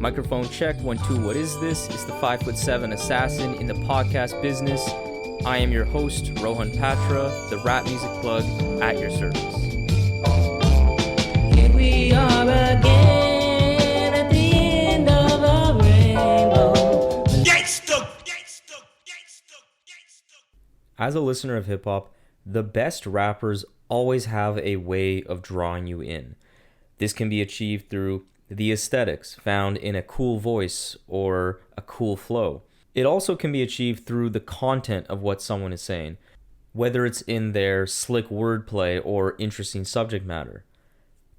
Microphone check, 1, 2, what is this? It's the 5'7" assassin in the podcast business. I am your host, Rohan Patra, the rap music plug at your service. Here we are again at the end of a rainbow. As a listener of hip hop, the best rappers always have a way of drawing you in. This can be achieved through the aesthetics found in a cool voice or a cool flow. It also can be achieved through the content of what someone is saying, whether it's in their slick wordplay or interesting subject matter.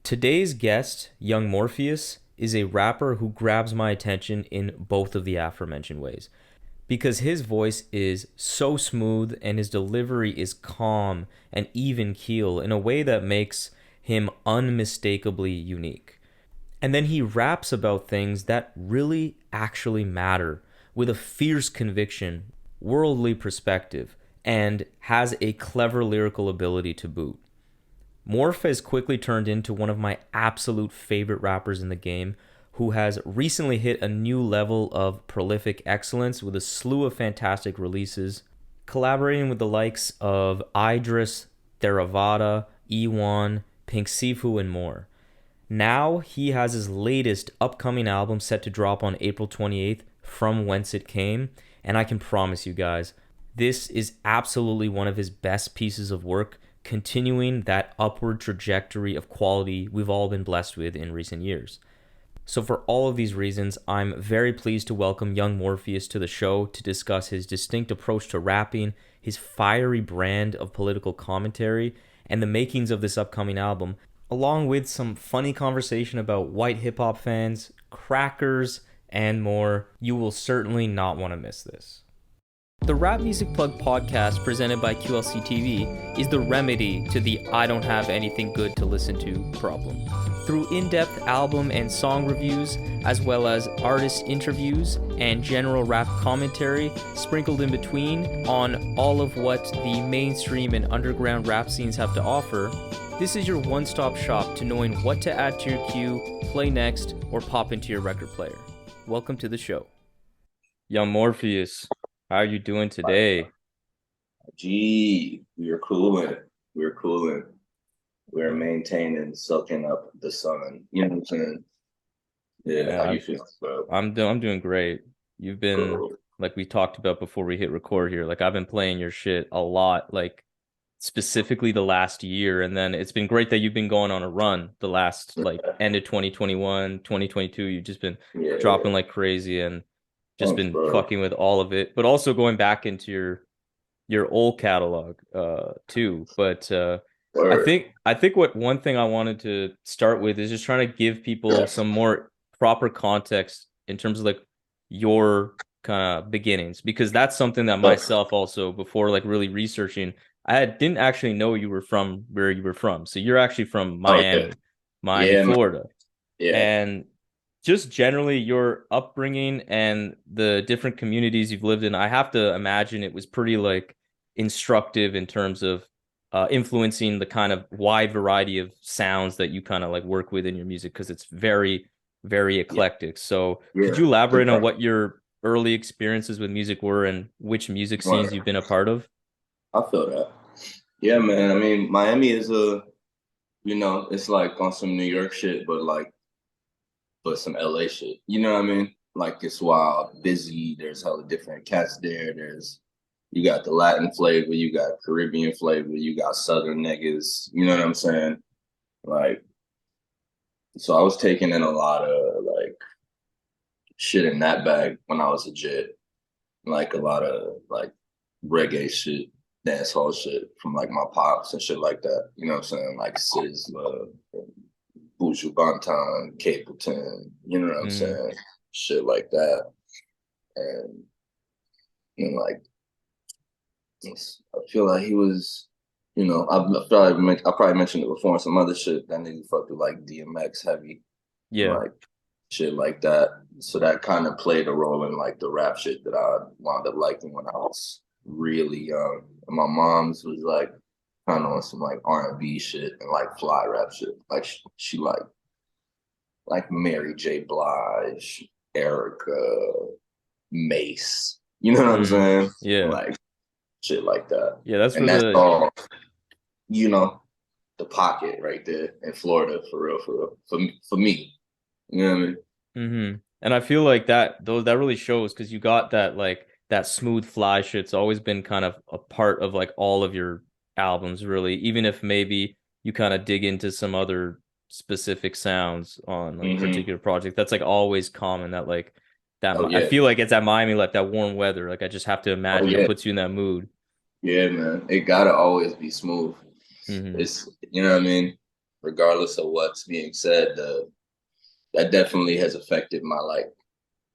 Today's guest, Yungmorpheus, is a rapper who grabs my attention in both of the aforementioned ways, because his voice is so smooth and his delivery is calm and even-keel in a way that makes him unmistakably unique. And then he raps about things that really actually matter with a fierce conviction, worldly perspective, and has a clever lyrical ability to boot. MORPH has quickly turned into one of my absolute favorite rappers in the game, who has recently hit a new level of prolific excellence with a slew of fantastic releases, collaborating with the likes of Eyedress, ThERAVADA, ewonee, Pink Sifu, and more. Now he has his latest upcoming album set to drop on April 28th, From Whence It Came, and I can promise you guys, this is absolutely one of his best pieces of work, continuing that upward trajectory of quality we've all been blessed with in recent years. So for all of these reasons, I'm very pleased to welcome Yungmorpheus to the show to discuss his distinct approach to rapping, his fiery brand of political commentary, and the makings of this upcoming album, along with some funny conversation about white hip-hop fans, crackers, and more. You will certainly not want to miss this. The Rap Music Plug podcast, presented by QLC TV, is the remedy to the I don't have anything good to listen to problem. Through in-depth album and song reviews, as well as artist interviews and general rap commentary sprinkled in between on all of what the mainstream and underground rap scenes have to offer, this is your one-stop shop to knowing what to add to your queue, play next, or pop into your record player. Welcome to the show. Yungmorpheus, how are you doing today? Gee, we're cooling. We're cooling. We're maintaining, soaking up the sun. You know what I'm saying? Yeah, how you feeling, bro? I'm doing great. You've been, Cool. like we talked about before we hit record here, like I've been playing your shit a lot, like specifically the last year, and then it's been great that you've been going on a run the last like end of 2021, 2022. You've just been dropping like crazy and just Thanks, been bro. fucking with all of it, but also going back into your old catalog too. But I think what one thing I wanted to start with is just trying to give people some more proper context in terms of like your kind of beginnings, because that's something that myself also, before like really researching, didn't actually know you were from where you were from. So you're actually from Miami, Florida. Yeah. And just generally your upbringing and the different communities you've lived in, I have to imagine it was pretty like instructive in terms of influencing the kind of wide variety of sounds that you kind of like work with in your music, because it's very, very eclectic. So could you elaborate on what your early experiences with music were and which music scenes you've been a part of? I feel that. Yeah, man. I mean, Miami is it's like on some New York shit, but some LA shit. You know what I mean? Like it's wild, busy. There's hella different cats there. You got the Latin flavor, you got Caribbean flavor, you got Southern niggas. You know what I'm saying? Like, so I was taking in a lot of like shit in that bag when I was a jit. Like a lot of like reggae shit, dance hall shit from like my pops and shit like that. You know what I'm saying? Like Sizzla, Buju Banton, Capleton, you know what I'm saying? Shit like that. And like I feel like he was, I probably mentioned it before and some other shit. That nigga fucked with like DMX heavy. Yeah. Like shit like that. So that kind of played a role in like the rap shit that I wound up liking when I was really young. And my mom's was like kind of on some like R&B shit and like fly rap shit. Like she like like Mary J. Blige, Erica, Mace. You know what I'm Mm, saying? yeah. Like shit like that. Yeah, that's And for that's the all, you know, the pocket right there in Florida for real, for me. You know what I mean? And I feel like that though that really shows because you got that like that smooth fly shit's always been kind of a part of like all of your albums really, even if maybe you kind of dig into some other specific sounds on like particular project. That's like always common that like Oh I yeah. feel like it's at Miami like that warm weather. Like I just have to Oh imagine it yeah. puts you in that mood. Yeah, man. It gotta always be smooth. Hmm. It's you know what I mean? Regardless of what's being said, that definitely has affected my like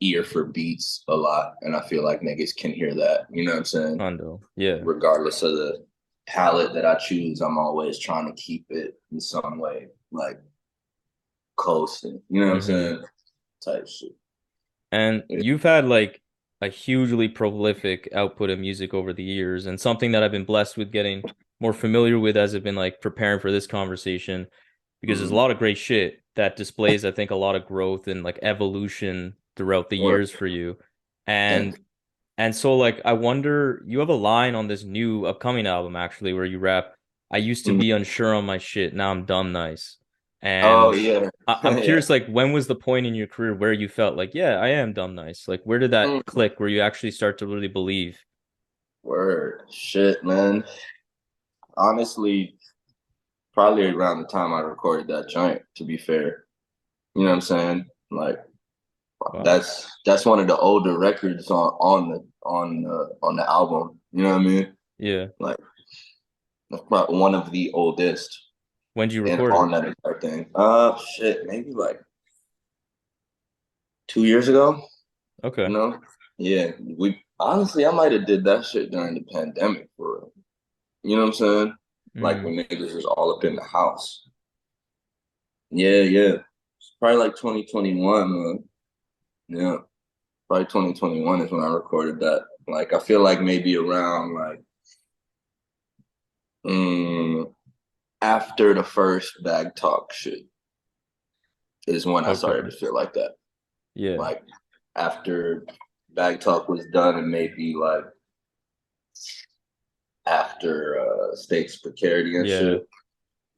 ear for beats a lot. And I feel like niggas can hear that. You know what I'm saying? Hondo. Yeah. Regardless of the palette that I choose, I'm always trying to keep it in some way, like coasting. You know what I'm Hmm. saying? Type shit. And Yeah. you've had like a hugely prolific output of music over the years, and something that I've been blessed with getting more familiar with as I've been like preparing for this conversation, because there's a Mm-hmm. lot of great shit that displays, I think, a lot of growth and like evolution throughout the Or years for you. thank And so like I wonder, you have a line on this new upcoming album actually where you rap, I used to you. be unsure on my shit, now I'm dumb nice. Oh And yeah. I'm Yeah. curious, like, when was the point in your career where you felt like, yeah, I am dumb nice? Like, where did that Mm. click where you actually start to really believe? Word. Shit, man. Honestly, probably around the time I recorded that joint, to be fair. You know what I'm saying? Like Wow. that's one of the older records on the album. You know what I mean? Yeah. Like that's probably one of the oldest When did you and record on it? that entire thing. Shit, maybe like 2 years ago. You Okay. know? Yeah, we honestly I might have did that shit during the pandemic for real. You know what I'm saying? Like Mm. when niggas was all up in the house. Yeah, yeah. It's probably like 2021, man. Yeah. Probably 2021 is when I recorded that. Like I feel like maybe around like mm, after the first bag talk shit is when I started Okay. to feel like that. Yeah. Like after bag talk was done and maybe like after stakes precarity and Yeah. shit,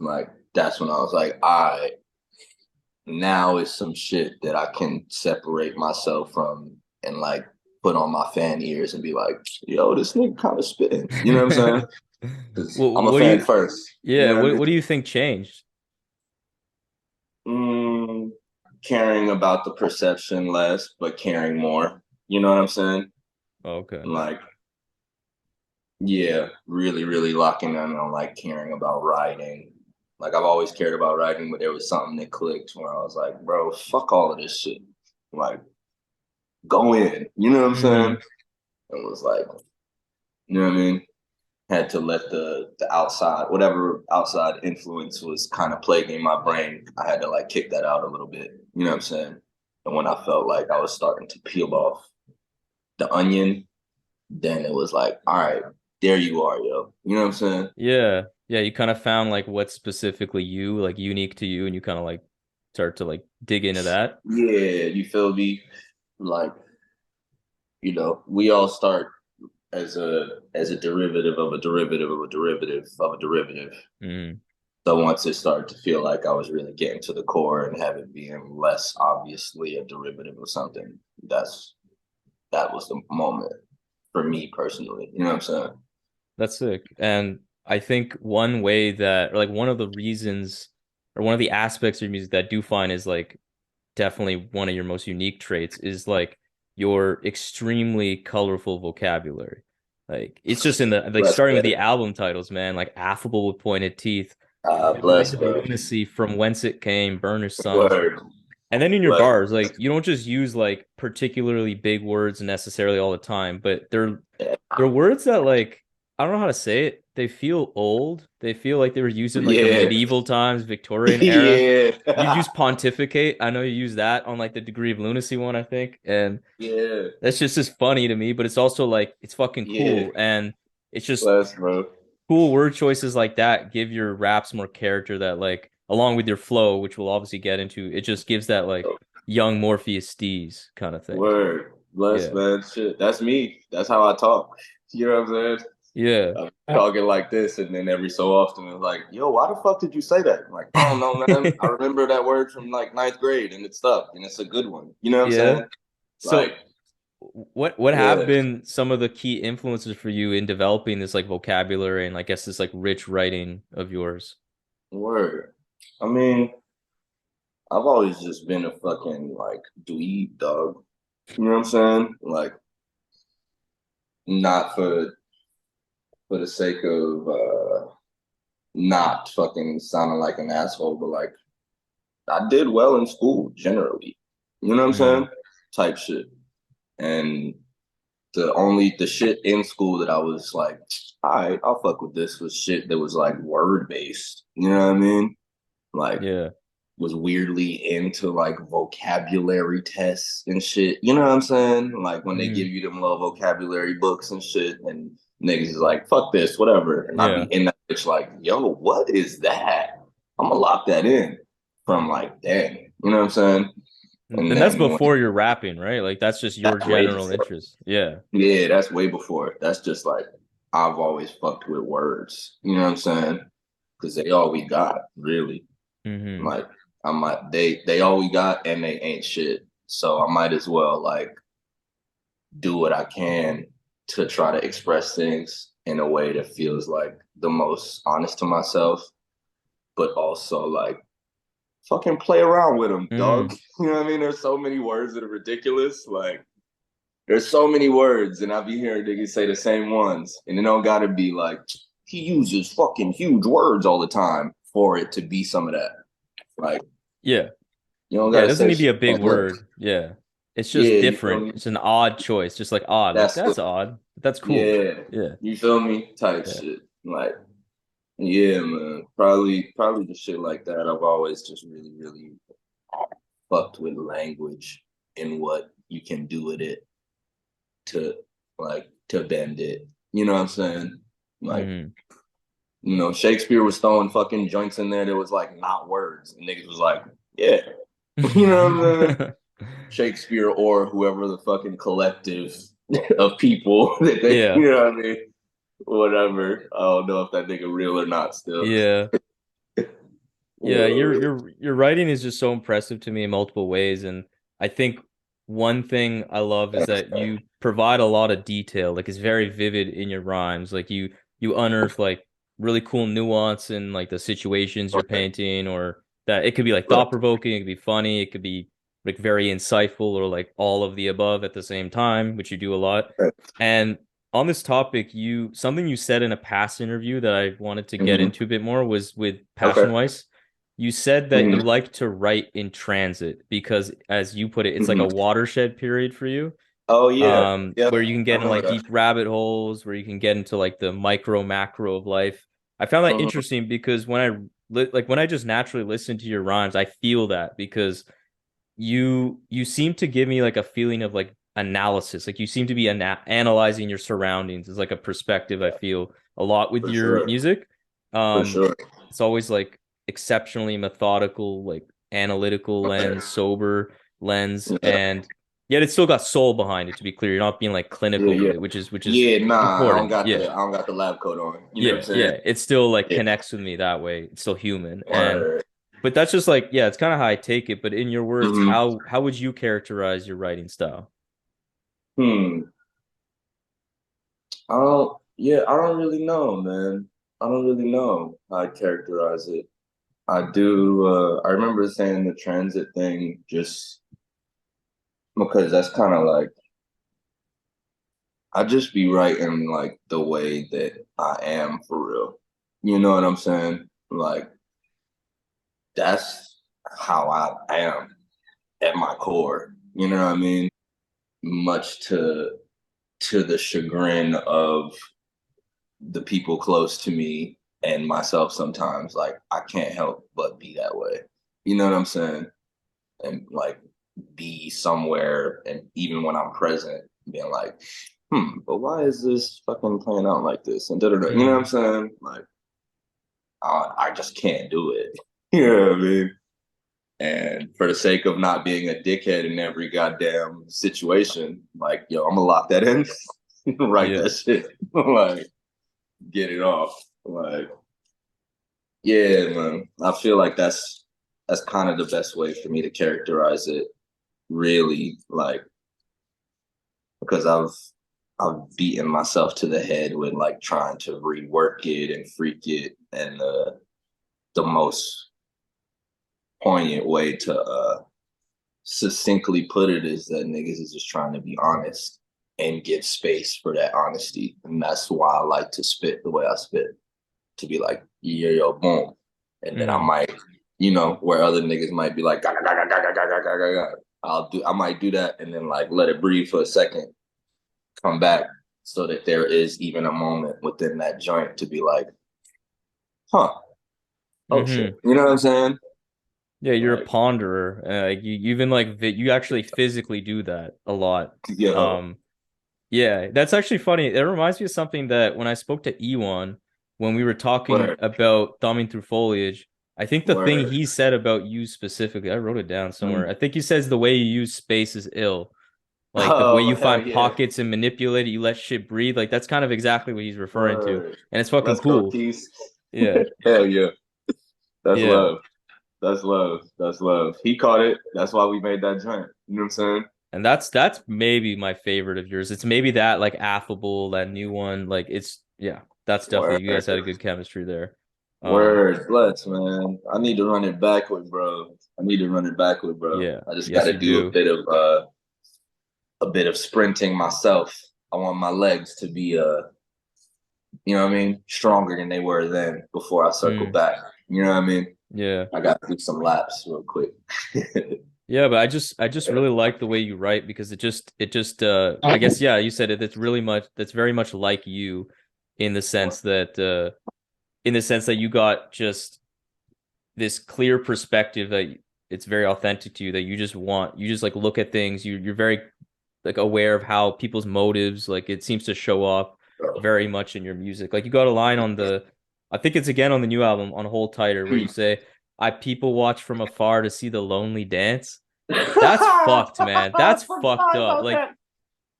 like that's when I was like, I now is some shit that I can separate myself from and like put on my fan ears and be like, yo, this nigga kind of spitting. You know what I'm saying? Because Well, I'm a what do fan you, first. You yeah, know what I what do you think changed? mean? Caring about the perception less, but caring more. You know what I'm saying? Okay. Like, yeah, really, really locking in on like caring about writing. Like I've always cared about writing, but there was something that clicked where I was like, bro, fuck all of this shit. Like, go in. You know what I'm saying? Hmm. It was like, you know what I mean? Had to let the outside, whatever outside influence was kind of plaguing my brain, I had to like kick that out a little bit. You know what I'm saying? And when I felt like I was starting to peel off the onion, then it was like, all right, there you are, yo. You know what I'm saying? Yeah. Yeah, you kind of found like what's specifically you, like unique to you, and you kind of like start to like dig into that. Yeah, you feel me? Like, we all start as a derivative of a derivative of a derivative of a derivative. Mm. So once it started to feel like I was really getting to the core and have it being less obviously a derivative of something, that was the moment for me personally. You know what I'm saying? That's sick. And I think one way that, or like one of the reasons, or one of the aspects of your music that I do find is like definitely one of your most unique traits is like your extremely colorful vocabulary. Like it's just in the like Bless, starting with the man. album titles, man, like affable with pointed teeth, devoid Bless, of bro. lunacy, from whence it came, burnish sons. Word. And then in your Bless. bars, like you don't just use like particularly big words necessarily all the time, but they're words that like I don't know how to say it. They feel old. They feel like they were used in like the Yeah. medieval times, Victorian era. You Yeah. use pontificate. I know you use that on like the degree of lunacy one, I think. And Yeah. that's just funny to me, but it's also like it's fucking Yeah. cool. And it's just Bless, bro. cool word choices like that give your raps more character that like along with your flow, which we'll obviously get into, it just gives that like young Morpheus steez kind of thing. Word. Bless, Yeah. man. Shit. That's me. That's how I talk. You know what I'm saying? Yeah. I'm talking like this, and then every so often it's like, yo, why the fuck did you say that? I'm like, I don't know, man. I remember that word from like ninth grade and it stuck and it's a good one. You know what I'm Yeah. saying? So Like, what have yeah, been some of the key influences for you in developing this like vocabulary and I guess this like rich writing of yours? word. I mean, I've always just been a fucking like dweeb dog. You know what I'm saying? Like, not for the sake of not fucking sounding like an asshole, but like I did well in school generally. You know what I'm Mm, saying? Type shit. And the shit in school that I was like, all right, I'll fuck with this was shit that was like word based. You know what I mean? Like yeah. was weirdly into like vocabulary tests and shit. You know what I'm saying? Like when they give Mm, you them little vocabulary books and shit, and niggas is like, fuck this, whatever. And I'd be yeah. in that bitch like, yo, what is that? I'm gonna lock that in from like then. You know what I'm saying? And And that's then when before you're rapping, right? Like that's just your that's way general before. interest. Yeah. Yeah, that's way before. That's just like I've always fucked with words. You know what I'm saying? Because they all we got, really. Hmm. Like I might they all we got and they ain't shit. So I might as well like do what I can to try to express things in a way that feels like the most honest to myself, but also like fucking play around with them, Mm. dog. You know what I mean? There's so many words that are ridiculous. Like there's so many words, and I be hearing niggas say the same ones, and it don't gotta be like he uses fucking huge words all the time for it to be some of that. Like Yeah. you don't Yeah. It gotta doesn't say need to be shit a big like look. word. Yeah. It's just Yeah, you feel different. me? It's an odd choice. Just like odd. Like That's that's odd. But that's cool. yeah, Yeah. you feel me? Type Yeah. shit. Like yeah, man. Probably the shit like that. I've always just really fucked with language and what you can do with it to like to bend it. You know what I'm saying? Like Hmm. Shakespeare was throwing fucking joints in there that was like not words. And niggas was like, yeah. You know what I'm saying? Shakespeare or whoever the fucking collective of people that they, Yeah. you know what I mean? Whatever. I don't know if that nigga real or not still. Yeah. Yeah, your Uh, your writing is just so impressive to me in multiple ways, and I think one thing I love is that you provide a lot of detail. Like it's very vivid in your rhymes. Like you unearth like really cool nuance in like the situations you're painting, or that it could be like thought provoking, it could be funny, it could be like very insightful, or like all of the above at the same time, which you do a lot. And on this topic, you something you said in a past interview that I wanted to get mhm. into a bit more was with Okay. Passion Weiss. You said that you Mhm. like to write in transit because, as you put it, it's like a Mhm. watershed period for you, Oh yeah. Yep. where you can I get in remember like that. deep rabbit holes, where you can get into like the micro macro of life. I found that Mhm. interesting because when I just naturally listen to your rhymes, I feel that because you seem to give me like a feeling of like analysis, like you seem to be analyzing your surroundings. Is like a perspective I feel a lot with For your sure. music. For um sure. it's always like exceptionally methodical, like analytical lens, sober lens, Yeah. and yet it's still got soul behind it, to be clear. You're not being like Yeah. clinical with Yeah. it, which is Yeah. Nah, important. Yeah. I don't got the lab coat on. You know what I'm Yeah, saying? yeah, it still like Yeah. connects with me that way. It's still human. And Or but that's just like, yeah, it's kind of how I take it. But in your words, mhm. how would you characterize your writing style? Hmm. I don't really know, man. I don't really know how I'd characterize it. I remember saying the transit thing just because that's kind of like I just be writing like the way that I am for real. You know what I'm saying? Like that's how I am at my core. You know what I mean? Much to the chagrin of the people close to me and myself sometimes. Like I can't help but be that way. You know what I'm saying? And like be somewhere and even when I'm present, being like, but why is this fucking playing out like this? And da da da. You know what I'm Mm, saying? Like I just can't do it. You know what I mean? And for the sake of not being a dickhead in every goddamn situation, like, yo, I'm gonna lock that in, write Yeah. that shit, like, get it off. Like, yeah, man. I feel like that's kind of the best way for me to characterize it, really, like, because I've beaten myself to the head with like trying to rework it and freak it, and the most poignant way to succinctly put it is that niggas is just trying to be honest and give space for that honesty. And that's why I like to spit the way I spit, to be like, yeah, yo, boom. And then I Mm. might, where other niggas might be like, gaga, gaga, gaga, gaga, gaga, gaga. I might do that and then like let it breathe for a second, come back so that there is even a moment within that joint to be like, huh, oh shit. Mm-hmm. You know what I'm saying? Yeah, you're a Like, ponderer. You even like you actually physically do that a lot. yo, Um, yeah, that's actually funny. It reminds me of something that when I spoke to Ewan, when we were talking word, about thumbing through foliage, I think the thing word. he said about you specifically, I wrote it down somewhere. Mm. I think he says the way you use space is ill. Like the way Oh, you hell find yeah. pockets and manipulate it, you let shit breathe. Like that's kind of exactly what he's referring to. Word. And it's fucking Let's go, cool. Keys. Yeah. Hell yeah. That's Yeah. love. That's love. That's love. He caught it. That's why we made that joint. You know what I'm saying? And that's maybe my favorite of yours. It's maybe that like affable, that new one. Like it's yeah, that's definitely you guys had a Word. good chemistry there. Um, Word. Bless, man. I need to run it back with bro. I need to run it back with bro. yeah, I just yes gotta you do do. a bit of sprinting myself. I want my legs to be stronger than they were then before I circle Mm, back. You know what I mean? yeah. I gotta do some laps real quick. Yeah, but I just really like the way you write because it just I guess yeah, you said it, that's very much like you in the sense that you got just this clear perspective that it's very authentic to you that you just like look at things you're very like aware of how people's motives like it seems to show up very much in your music like you got a line on the I think it's again on the new album on Hold Tighter where you say I people watch from afar to see the lonely dance. That's fucked, man. I That's fucked forgot up. about Like that.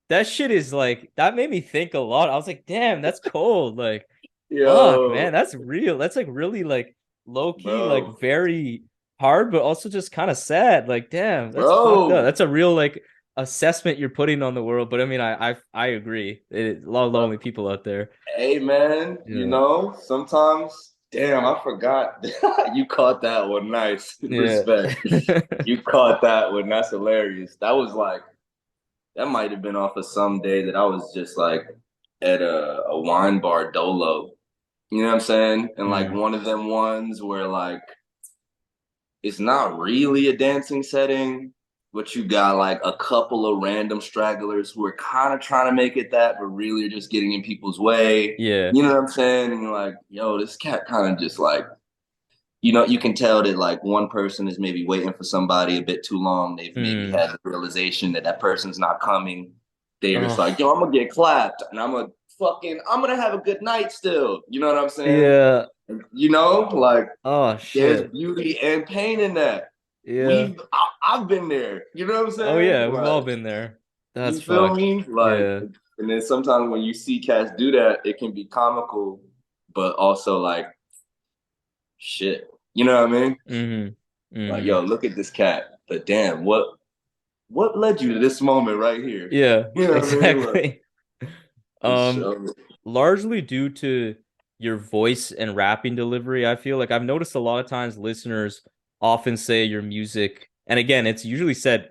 that shit is like that made me think a lot. I was like, damn, that's cold. Like fuck, man, Yo, that's real. That's like really like low key, bro, like very hard, but also just kind of sad. Like, damn, that's fucked up. bro, That's a real like assessment you're putting on the world. But I mean, I agree. A lot of bro. lonely people out there. Hey, man, Yeah, sometimes, damn, I forgot. You caught that one. Nice. yeah, Respect. You caught that one. That's hilarious. That was like, that might have been off of some day that I was just like at a wine bar dolo. You know what I'm saying? And like mm, one of them ones where like it's not really a dancing setting, but you got like a couple of random stragglers who are kind of trying to make it that, but really are just getting in people's way. yeah, You know what I'm saying? And you're like, yo, this cat kind of just like, you can tell that like one person is maybe waiting for somebody a bit too long. They've maybe mm. had the realization that that person's not coming. They're just like, Oh, yo, I'm gonna get clapped, and I'm gonna have a good night still. You know what I'm saying? yeah. Like Oh there's shit. beauty and pain in that. Yeah. I've been there. You know what I'm Oh saying? yeah, we've all Like, been there. That's you feel fucked. me? Like, Yeah. and then sometimes when you see cats do that, it can be comical, but also like shit. You know what I mean? Mm-hmm. Like, Mm-hmm. yo, look at this cat. But damn, what led you to this moment right here? Yeah, You know what I mean? Like, exactly. for Um, sure. largely due to your voice and rapping delivery, I feel like I've noticed a lot of times listeners often say your music, and again, it's usually said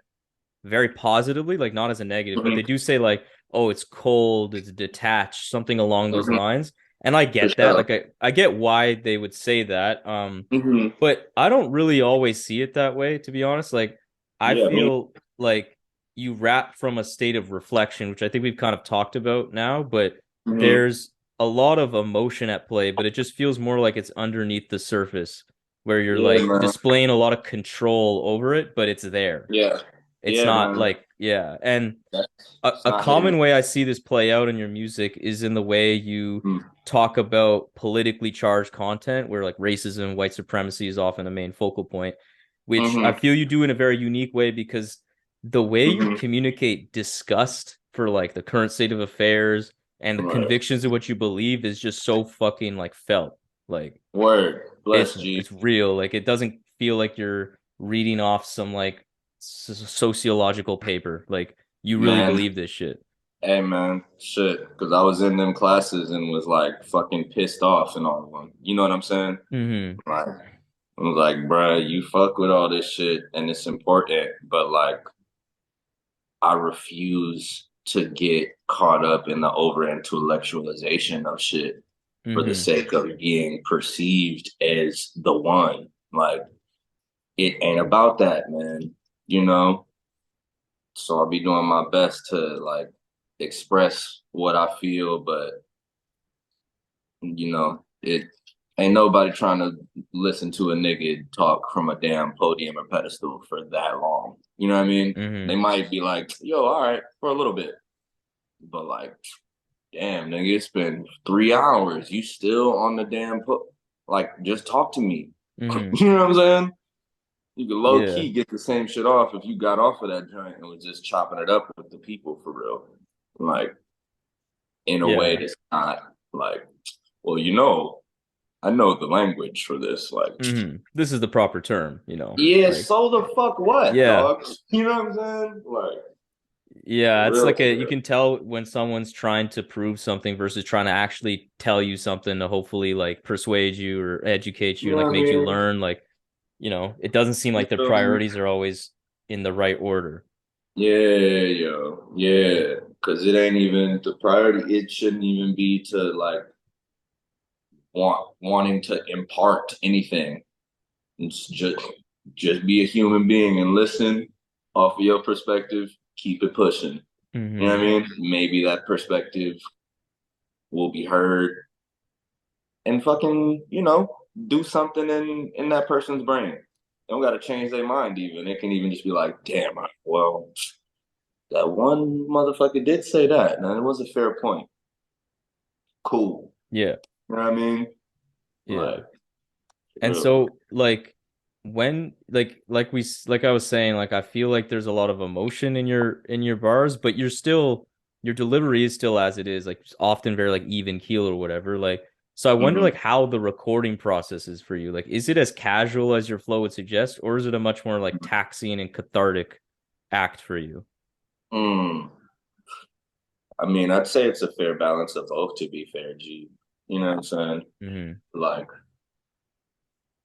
very positively, like not as a negative, but they Mm-hmm. do say like, "Oh, it's cold, it's detached," something along those Mm-hmm. lines. And I For get that. sure. Like I get why they would say that. Mm-hmm. But I don't really always see it that way, to be honest. Like I Yeah, me. feel like you rap from a state of reflection, which I think we've kind of talked about now, but Mm-hmm. there's a lot of emotion at play, but it just feels more like it's underneath the surface where you're Yeah, like man. displaying a lot of control over it, but it's there. Yeah. It's Yeah, not man. like, yeah. And It's a not hitting. common way I see this play out in your music is in the way you Mm. talk about politically charged content, where like racism, white supremacy is often the main focal point, which I Mm-hmm. feel you do in a very unique way because the way you Mm-hmm. communicate disgust for like the current state of affairs and the Right. convictions of what you believe is just so fucking like felt. Like Word. Bless G. it's real. Like it doesn't feel like you're reading off some like sociological paper. Like you really Man. believe this shit. Hey, man. Shit. Because I was in them classes and was like fucking pissed off and all of them. You know what I'm saying? Mm-hmm. Like, I was like, bruh, you fuck with all this shit and it's important, but like, I refuse to get caught up in the over intellectualization of shit for the Mm-hmm. sake of being perceived as the one. Like, it ain't about that, man. You know? So I'll be doing my best to like express what I feel, but it ain't nobody trying to listen to a nigga talk from a damn podium or pedestal for that long. You know what I mean? They Mm-hmm. might be like, yo, all right, for a little bit. But like, damn, nigga, it's been 3 hours. You still on the damn like, just talk to me. Mm-hmm. You know what I'm saying? You could low Yeah. key get the same shit off if you got off of that joint and was just chopping it up with the people for real. Like, in a way Yeah. that's not like, well, I know the language for this. Like, Mm-hmm. This is the proper term, you know. yeah, Like, so the fuck what, yeah. dog? You know what I'm saying? Like, Yeah, it's real like a you shit. can tell when someone's trying to prove something versus trying to actually tell you something to hopefully like persuade you or educate you You and know like what I make you mean? learn like, it doesn't seem You like their feel me? priorities are always in the right order. Yeah, yo, yeah. Because it ain't even the priority. It shouldn't even be to like wanting to impart anything. It's just be a human being and listen off of your perspective. Keep it pushing. You know Mm-hmm. what I mean? Maybe that perspective will be heard and fucking, do something in that person's brain. They don't got to change their mind even. It can even just be like, damn, well, that one motherfucker did say that. Now, it was a fair point. Cool. Yeah. You know what I mean? Yeah. Like, And real. so like when like I was saying, like I feel like there's a lot of emotion in your bars, but your delivery is still as it is, like often very like even keel or whatever. Like so I wonder Mm-hmm. like how the recording process is for you. Like is it as casual as your flow would suggest, or is it a much more like taxing and cathartic act for you? Mm. I mean, I'd say it's a fair balance of both, to be fair, G. You know what I'm saying? Mm-hmm. Like,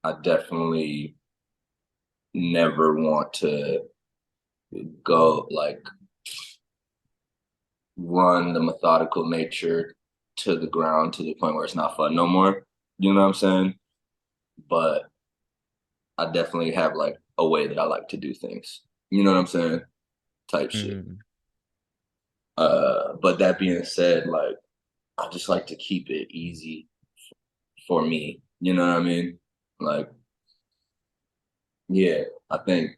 I definitely never want to go like run the methodical nature to the ground to the point where it's not fun no more. You know what I'm saying? But I definitely have like a way that I like to do things. You know what I'm saying? Type shit. Mm-hmm. But that being said, like I just like to keep it easy for me. You know what I mean? Like, yeah, I think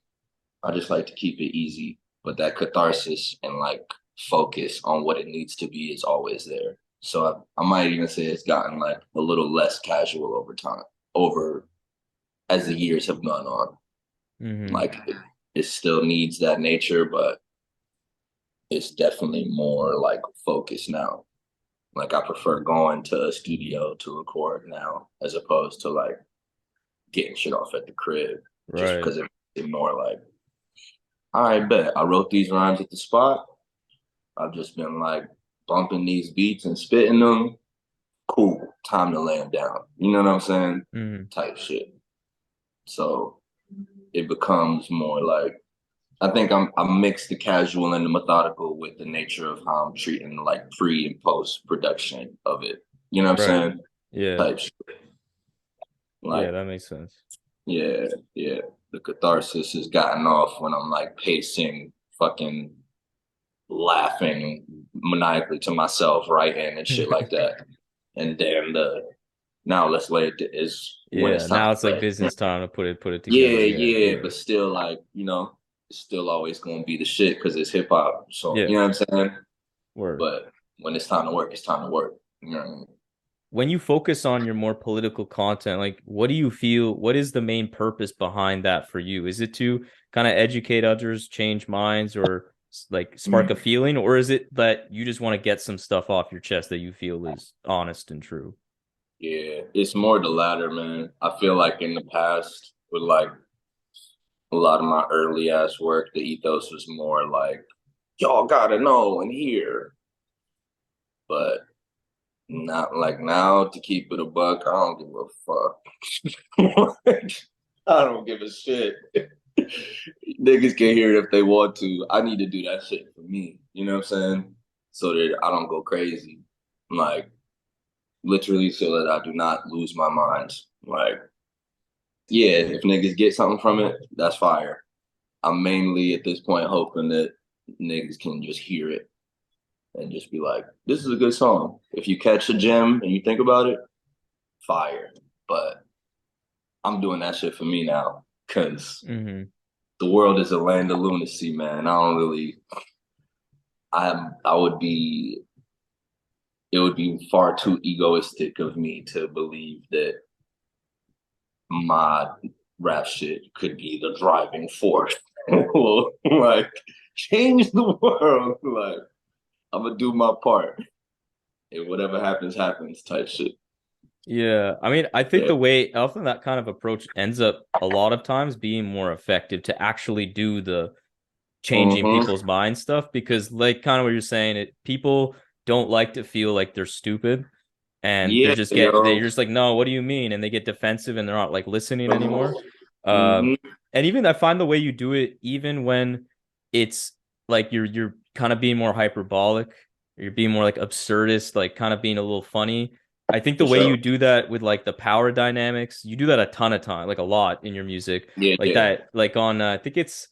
I just like to keep it easy, but that catharsis and like focus on what it needs to be is always there. So I might even say it's gotten like a little less casual over time, over as the years have gone on. Mm-hmm. Like it still needs that nature, but it's definitely more like focused now. Like I prefer going to a studio to record now as opposed to like getting shit off at the crib just Right. because it's more like, all right, bet I wrote these rhymes at the spot. I've just been like bumping these beats and spitting them. Cool, time to lay them down. You know what I'm saying? Mm-hmm. Type shit. So it becomes more like I think I mix the casual and the methodical with the nature of how I'm treating like pre and post production of it. You know what I'm Right. saying? Yeah. Type shit. Yeah, Like that makes sense. yeah, yeah. The catharsis has gotten off when I'm like pacing, fucking laughing maniacally to myself, writing and shit like that. And then the now let's lay it is when Yeah, it's time now to it's like play. business time to put it Yeah, together. Yeah, yeah, yeah. but still like, it's still always gonna be the shit because it's hip hop. So Yeah. you know what I'm saying? Word. But when it's time to work, it's time to work. You know what I mean? When you focus on your more political content, like what do you feel, what is the main purpose behind that for you? Is it to kind of educate others, change minds, or like spark a feeling, or is it that you just want to get some stuff off your chest that you feel is honest and true? Yeah, it's more the latter, man. I feel like in the past, with like a lot of my early ass work, the ethos was more like, y'all gotta know and hear. But not like now, to keep it a buck, I don't give a fuck. I don't give a shit. Niggas can hear it if they want to. I need to do that shit for me. You know what I'm saying? So that I don't go crazy. Like, literally, so that I do not lose my mind. Like, yeah, if niggas get something from it, that's fire. I'm mainly at this point hoping that niggas can just hear it and just be like, this is a good song. If you catch a gem and you think about it, fire. But I'm doing that shit for me now because the world is a land of lunacy, man. I don't really, I would be, it would be far too egoistic of me to believe that my rap shit could be the driving force. Well, like, change the world. Like, I'm gonna do my part. And whatever happens, happens type shit. Yeah, I mean, I think Yeah. the way often that kind of approach ends up a lot of times being more effective to actually do the changing Mm-hmm. people's mind stuff because like kind of what you're saying, it people don't like to feel like they're stupid and Yeah, they're yo. just like, no, what do you mean? And they get defensive and they're not like listening anymore. Uh, Mm-hmm. and even I find the way you do it, even when it's like you're kind of being more hyperbolic, you're being more like absurdist, like kind of being a little funny. I think the For way you sure. do that with like the power dynamics, you do that a ton of time, like a lot in your music, Yeah, like yeah. that, like on I think it's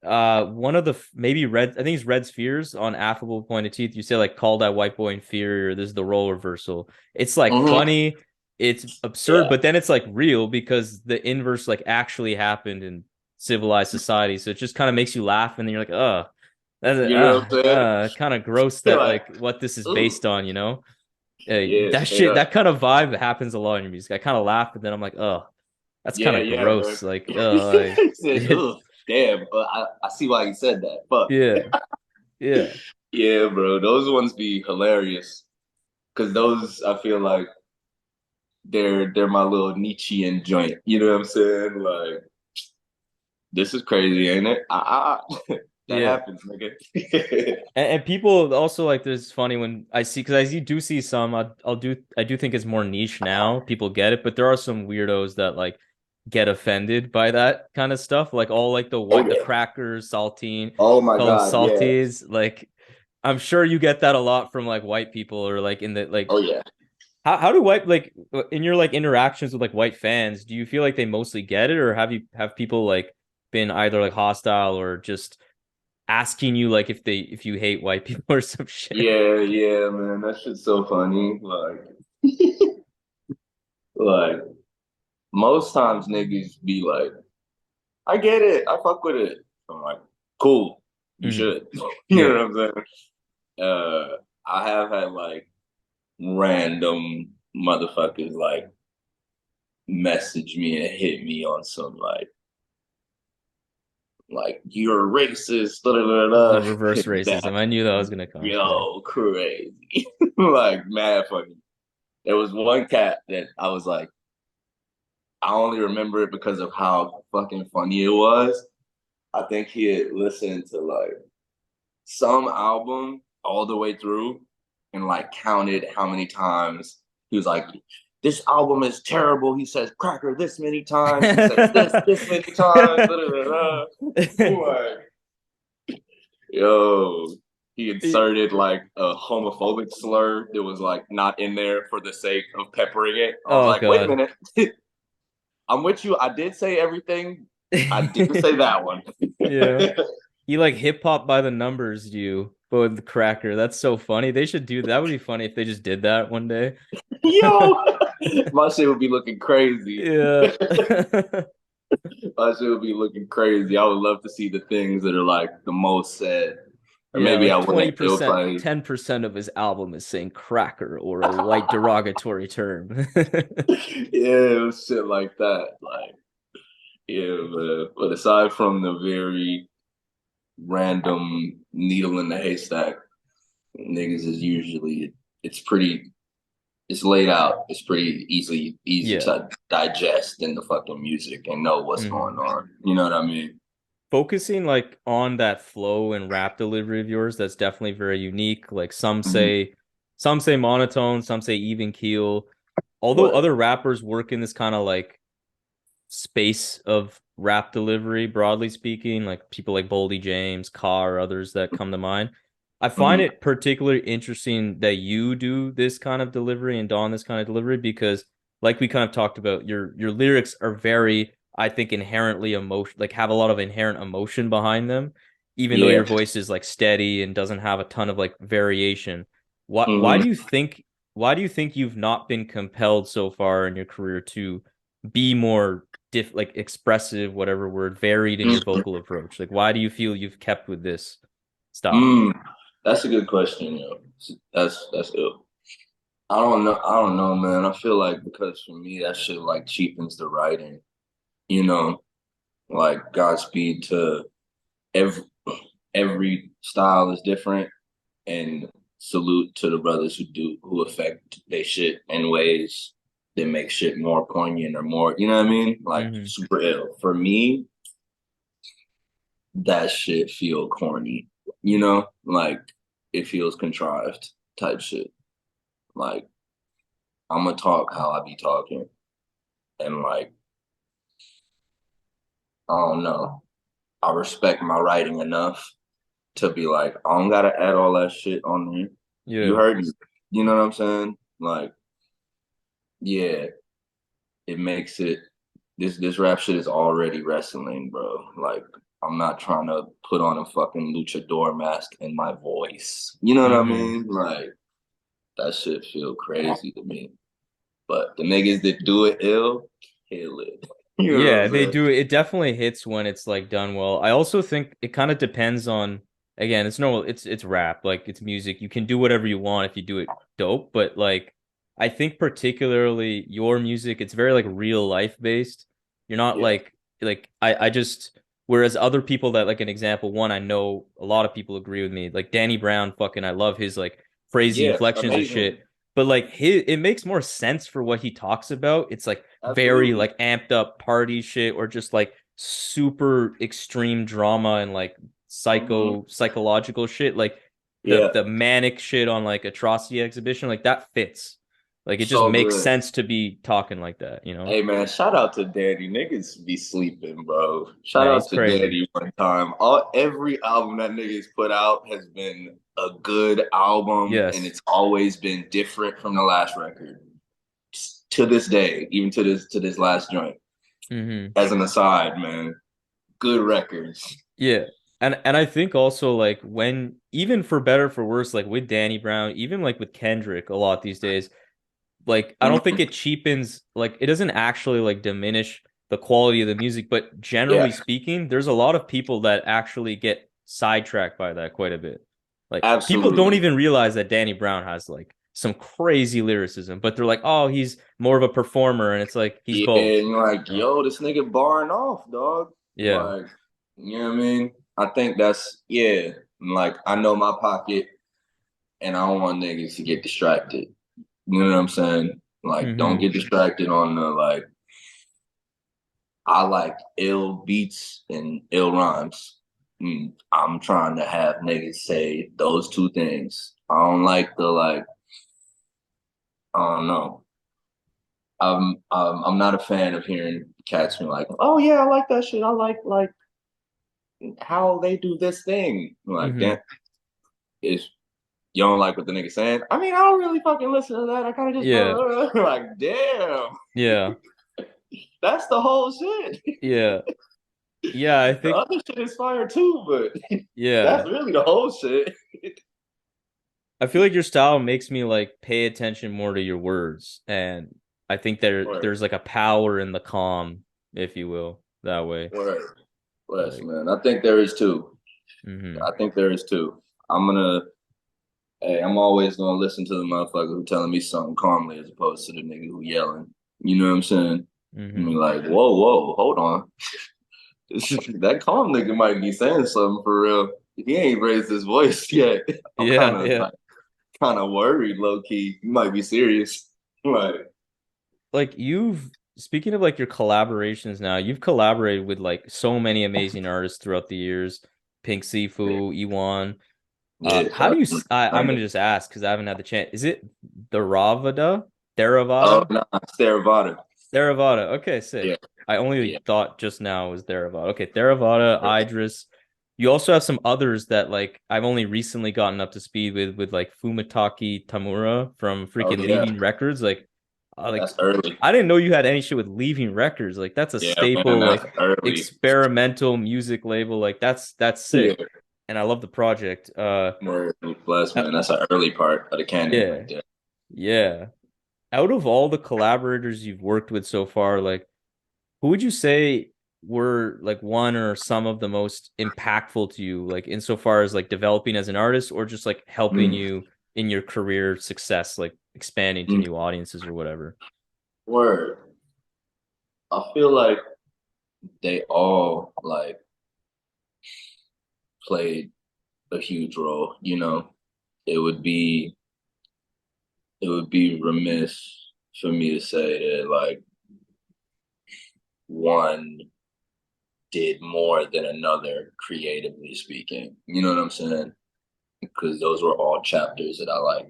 one of the maybe red I think it's Red Spheres on Affable Pointed Teeth. You say like call that white boy inferior. This is the role reversal. It's like Mm-hmm. funny, it's absurd, Yeah. but then it's like real because the inverse like actually happened in civilized society. So it just kind of makes you laugh, and then you're like, that's You know what I'm saying? kind of gross You're that like, like what this is ooh. based on, you know? Yeah, That straight shit, up. that kind of vibe happens a lot in your music. I kind of laugh, but then I'm like, that's kind Yeah, of yeah, man. gross. Like, He said, ugh, damn. But I see why he said that. Fuck. yeah, yeah. Yeah, bro. Those ones be hilarious. Cause those I feel like they're my little Nietzschean joint. You know what I'm saying? Like, this is crazy, ain't it? That Yeah. happens, nigga. And people also like this funny when I see because do see some I do think it's more niche now. People get it, but there are some weirdos that like get offended by that kind of stuff. Like all like Oh the yeah. crackers, saltine, Oh my call them God, yeah. salties. Like I'm sure you get that a lot from like white people or like in the like Oh yeah. how do white like in your like interactions with like white fans, do you feel like they mostly get it or have people like been either like hostile or just asking you like if you hate white people or some shit. Yeah, yeah, man. That shit's so funny. Like most times niggas be like, I get it, I fuck with it. I'm like, cool, you Mhm. should. You Yeah. know what I'm saying? I have had like random motherfuckers like message me and hit me on some like you're racist, da da The da reverse da. racism. That I knew that was gonna come. Yeah. yo crazy, like mad funny. There was one cat that I was like, I only remember it because of how fucking funny it was. I think he had listened to like some album all the way through and like counted how many times he was like, this album is terrible. He says cracker this many times. He says this many times. Da, da, da, da. Like, yo, he inserted like a homophobic slur that was like not in there for the sake of peppering it. I was Oh like, wait a God. minute. I'm with you. I did say everything. I didn't say that one. Yeah. He like hip hop by the numbers you, but with the cracker. That's so funny. They should do that. Would be funny if they just did that one day. Yo, my shit would be looking crazy. Yeah. My shit would be looking crazy. I would love to see the things that are like the most said. Or Yeah, maybe I like wouldn't feel 20%, play. 10% of his album is saying cracker or a light derogatory term. Yeah, it was shit like that. Like, yeah, but aside from the very random needle in the haystack, niggas is usually it's pretty it's laid out. It's pretty easy Yeah. to digest in the fucking music and know what's Hmm. going on. You know what I mean? Focusing like on that flow and rap delivery of yours, that's definitely very unique. Like Mhm. some say monotone, some say even keel. Although What? other rappers work in this kind of like space of rap delivery, broadly speaking, like people like Boldy James, Carr, others that come to mind. I find Hmm. it particularly interesting that you do this kind of delivery and don this kind of delivery because, like we kind of talked about, your lyrics are very, I think, inherently emotion, like have a lot of inherent emotion behind them, even though Yeah. your voice is like steady and doesn't have a ton of like variation. Why Hmm. do you think you've not been compelled so far in your career to be more like expressive, whatever word, varied in your vocal approach? Like, why do you feel you've kept with this style? Mm. That's a good question, yo. That's good. I don't know. I don't know, man. I feel like because for me that shit like cheapens the writing. You know, like Godspeed to every every style is different, and salute to the brothers who affect their shit in ways that make shit more poignant or more, you know what I mean? Like Hmm. super ill. For me, that shit feel corny, you know? Like it feels contrived type shit. Like I'm gonna talk how I be talking, and like I don't know. I respect my writing enough to be like, I don't gotta add all that shit on there. You Yeah. heard me. You know what I'm saying? Like, yeah, it makes it this rap shit is already wrestling, bro. Like, I'm not trying to put on a fucking luchador mask in my voice. You know what I Hmm. mean? Like, that shit feel crazy to me. But the niggas that do it ill, kill it. You know what I'm Yeah, they saying? do. It definitely hits when it's like done well. I also think it kind of depends on, again, it's normal, it's rap, like it's music. You can do whatever you want if you do it dope, but like I think particularly your music, it's very like real life based. You're not Yeah. like I just whereas other people that like an example, one I know a lot of people agree with me, like Danny Brown, fucking I love his like phrasey Yeah. inflections and Amazing. shit. But like his, it makes more sense for what he talks about. It's like very Absolutely. like amped up party shit or just like super extreme drama and like Hmm. psychological shit, like Yeah. the manic shit on like atrocity exhibition, like that fits. Like it just So makes good. sense to be talking like that, you know? Hey man, shout out to Daddy. Niggas be sleeping, bro. Shout Yeah, out he's to crazy. Daddy one time. Every album that niggas put out has been a good album, and Yes. it's always been different from the last record. To this day, even to this last joint. Hmm. As an aside, man, good records. Yeah. And I think also like when even for better for worse, like with Danny Brown, even like with Kendrick a lot these days, like I don't think Mhm. it cheapens, like it doesn't actually like diminish the quality of the music, but Yeah, generally speaking, there's a lot of people that actually get sidetracked by that quite a bit. Like people don't absolutely. even realize that Danny Brown has like some crazy lyricism, but they're like, "Oh, he's more of a performer," and it's like he's Yeah, both. and you're like, You know? yo, this nigga barring off, dog. Yeah. Like, you know what I mean? I think that's yeah. Like, I know my pocket, and I don't want niggas to get distracted. You know what I'm saying? Like, don't Hmm. get distracted on the like. I like ill beats and ill rhymes. I'm trying to have niggas say those two things. I don't like the like. I don't know. I'm not a fan of hearing cats be like, oh yeah, I like that shit. I like how they do this thing. Like Hmm. that is you don't like what the nigga saying. I mean, I don't really fucking listen to that. I kind of just Yeah. like, damn, Yeah. that's the whole shit. Yeah. Yeah, I The think other shit is fire too, but that's yeah. really the whole shit. I feel like your style makes me like pay attention more to your words, and I think Right. there's like a power in the calm, if you will. that way. Word. Bless, Like, man. I think there is too. mm-hmm. I think there is too. I'm gonna. Hey, I'm always gonna listen to the motherfucker who telling me something calmly as opposed to the nigga who yelling. You know what I'm saying? I Mm-hmm. mean, like, whoa, whoa, hold on. That calm nigga might be saying something for real. He ain't raised his voice yet. I'm kind Yeah, of yeah. like kind of worried, low key. You might be serious. Like, Like you've speaking of like your collaborations now, you've collaborated with like so many amazing artists throughout the years. Pink Sifu, Ewan. yeah. How do you? I'm gonna just ask because I haven't had the chance. Is it ThERAVADA? Oh ThERAVADA? no, it's ThERAVADA. ThERAVADA. Okay, Yeah, sick. I only yeah. thought just now it was ThERAVADA. Okay, ThERAVADA, Eyedress. You also have some others that like I've only recently gotten up to speed with like Fumitaki Tamura from Oh freaking yeah, Leaving Records. Like that's early. I didn't know you had any shit with Leaving Records. Like that's a Yeah, man, staple that's like early. experimental music label. Like that's Yeah, sick. And I love the project. word, bless, Uh, man. That's an early part of the canon right yeah. there. Yeah. Out of all the collaborators you've worked with so far, like who would you say were like one or some of the most impactful to you, like insofar as like developing as an artist or just like helping Mm, you in your career success, like expanding to mm, new audiences or whatever? word. I feel like they all like played a huge role. You know, it would be it would be remiss for me to say that like one did more than another creatively speaking. You know what I'm saying? Because those were all chapters that I like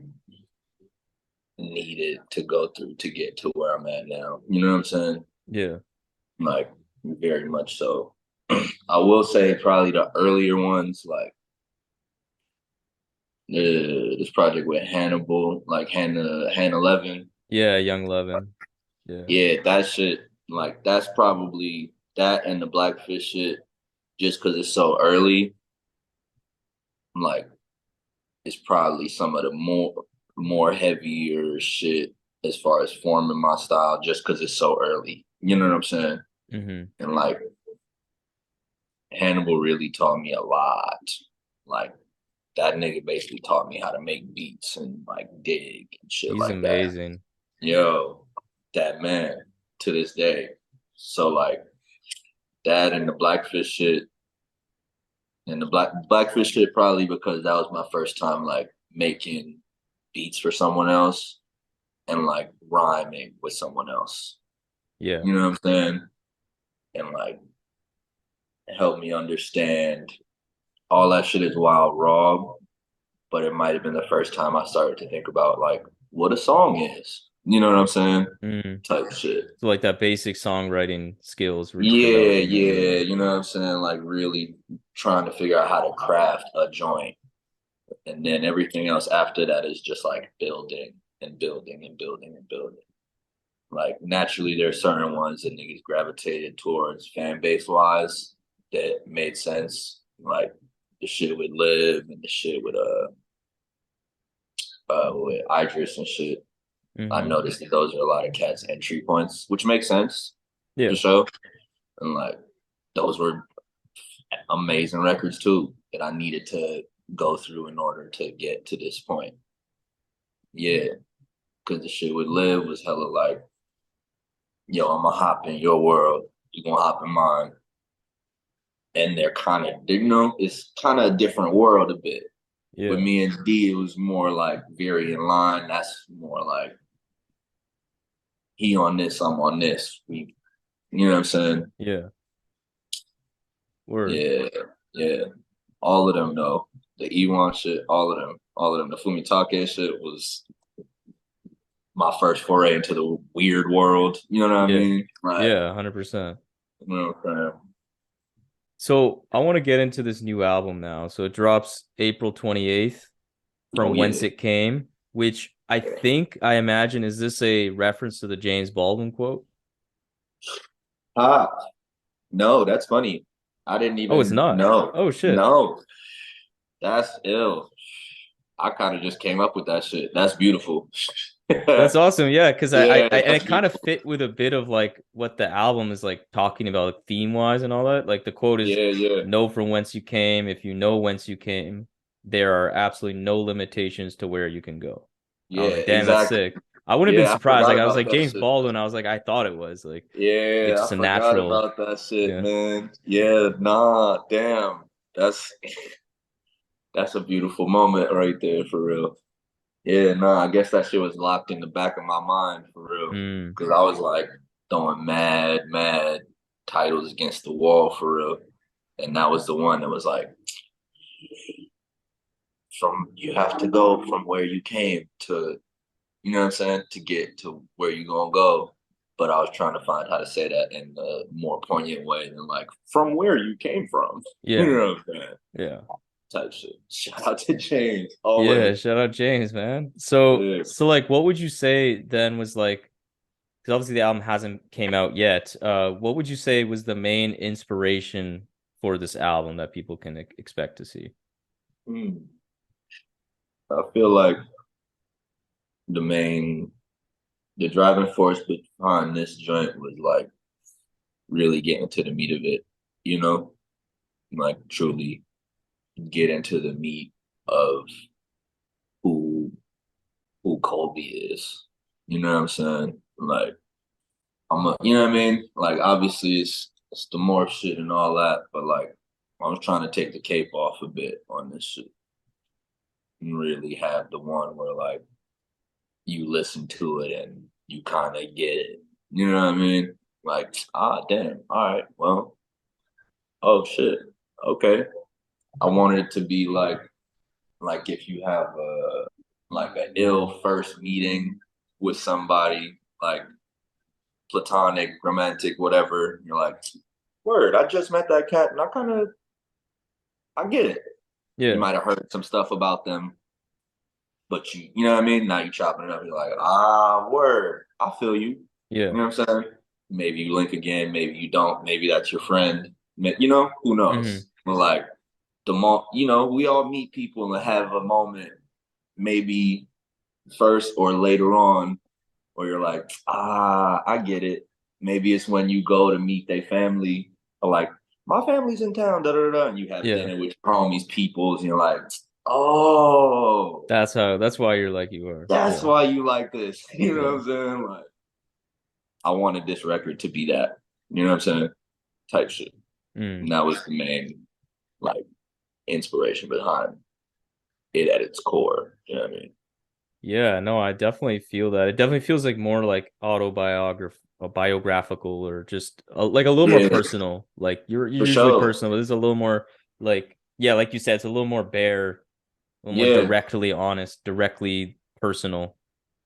needed to go through to get to where I'm at now. You know what I'm saying? Yeah. Like very much so. I will say probably the earlier ones, like this project with Hannibal, like Hannah 11. Yeah, Young Levin. Yeah. Yeah, that shit, like that's probably that and the Blackfish shit, just because it's so early, like it's probably some of the more heavier shit as far as forming my style, just because it's so early. You know what I'm saying? Mm-hmm. And like Hannibal really taught me a lot. Like that nigga basically taught me how to make beats and like dig and shit He's like that. amazing. Yo, that man to this day. So like that and the Blackfish shit and the Blackfish shit probably because that was my first time like making beats for someone else and like rhyming with someone else. Yeah. You know what I'm saying? And like help me understand all that shit is wild raw, but it might have been the first time I started to think about like what a song is. You know what I'm saying? Mm. Type shit. So like that basic songwriting skills were Yeah, developing there. Yeah. yeah. You know what I'm saying? Like really trying to figure out how to craft a joint. And then everything else after that is just like building and building and building and building. Like naturally there's certain ones that niggas gravitated towards fan base wise that made sense. Like the shit with Live and the shit with Eyedress and shit. I Mm-hmm. noticed that those are a lot of cats' entry points, which makes sense Yeah. for sure. And like those were amazing records too that I needed to go through in order to get to this point. Yeah, because the shit with Live was hella like, yo, I'm gonna hop in your world, you gonna hop in mine. And they're kind of, you know, it's kind of a different world a bit. With Yeah. me and D, it was more like very in line. That's more like he on this, I'm on this. You know what I'm saying? Yeah. Word. Yeah, yeah. All of them though. The Ewan shit, all of them. All of them. The Fumitake shit was my first foray into the weird world. You know what I Yeah. mean? Like, Yeah, 100%. you know what I'm saying? So I want to get into this new album now. So it drops April 28th, Oh From Whence yeah. It Came, which I imagine, is this a reference to the James Baldwin quote? Ah, no, that's funny. I didn't Oh, it's even not. know. Oh shit. No, that's ill. I kind of just came up with that shit. That's beautiful. That's Yeah, awesome. Yeah, because I and that's it kind of beautiful. fit with a bit of like what the album is like talking about, like, theme wise and all that. Like the quote is, Yeah, yeah, "Know from whence you came. If you know whence you came, there are absolutely no limitations to where you can go." I was yeah, like, "Damn, that's exactly. sick." I wouldn't have been Yeah, I surprised. forgot Like I was about like that James shit. Baldwin. I was like, I thought it was like it's Yeah, just I a forgot natural. about that shit, Yeah. man. Yeah, nah, damn. That's that's a beautiful moment right there for real. Yeah, nah, I guess that shit was locked in the back of my mind for real. Mm. Cause I was like throwing mad titles against the wall for real. And that was the one that was like, from you have to go from where you came to, you know what I'm saying, to get to where you gonna go. But I was trying to find how to say that in a more poignant way than like from where you came from. You Yeah. know what I'm saying? Yeah. Type shit. Shout out to James, Yeah. always. Shout out James, man. So Yeah. so like, what would you say then was like? Because obviously the album hasn't came out yet. What would you say was the main inspiration for this album that people can expect to see? Hmm. I feel like the main, the driving force behind this joint was like really getting to the meat of it, you know, like truly get into the meat of who who Colby is. You know what I'm saying? Like you know what I mean? Like obviously it's the morph shit and all that, but like I was trying to take the cape off a bit on this shit and really have the one where like you listen to it and you kind of get it. You know what I mean? Like, ah, damn. All right. Well, oh shit. Okay. I wanted it to be like if you have a like an ill first meeting with somebody, like platonic, romantic, whatever. You're like, word, I just met that cat and I get it. You Yeah. might have heard some stuff about them, but you know what I mean? Now you chopping it up. You're like, ah, word, I feel you. Yeah. You know what I'm saying? Maybe you link again, maybe you don't. Maybe that's your friend. You know, who Hmm. knows? But like you know, we all meet people and have a moment, maybe first or later on, where you're like, ah, I get it. Maybe it's when you go to meet their family, or like, my family's in town, da da da, and you have Yeah. dinner with your homies, peoples, and you're like, oh, That's why you're like you are. that's Yeah. why you like this. You know Yeah. what I'm saying? Like, I wanted this record to be that. You know what I'm saying? Type shit. Mm. And that was the main like inspiration behind it at its core. You know what I mean? Yeah, no, I definitely feel that. It definitely feels like more like biographical, or just like a little more Yeah, personal. Like you're for usually sure. personal, but this is a little more like, yeah, like you said, it's a little more bare, a little more Yeah, directly honest, directly personal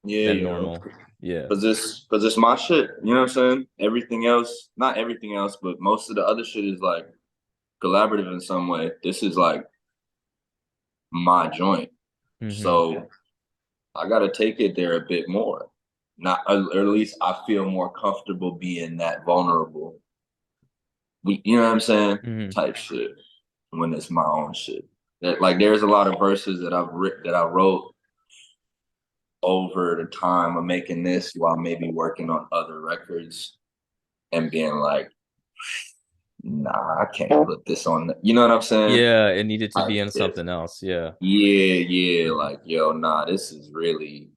yeah, than you know. normal. Yeah. Cause it's my shit. You know what I'm saying? Everything else, not everything else, but most of the other shit is like collaborative in some way. This is like my joint. Hmm. So I gotta take it there a bit more. Not or at least I feel more comfortable being that vulnerable. You know what I'm saying? Hmm. Type shit when it's my own shit. That like there's a lot of verses that that I wrote over the time of making this while maybe working on other records and being like, nah, I can't put this on. You know what I'm saying? Yeah, it needed to Type be in shit. something else. Yeah. Yeah, like yo, nah, this is really.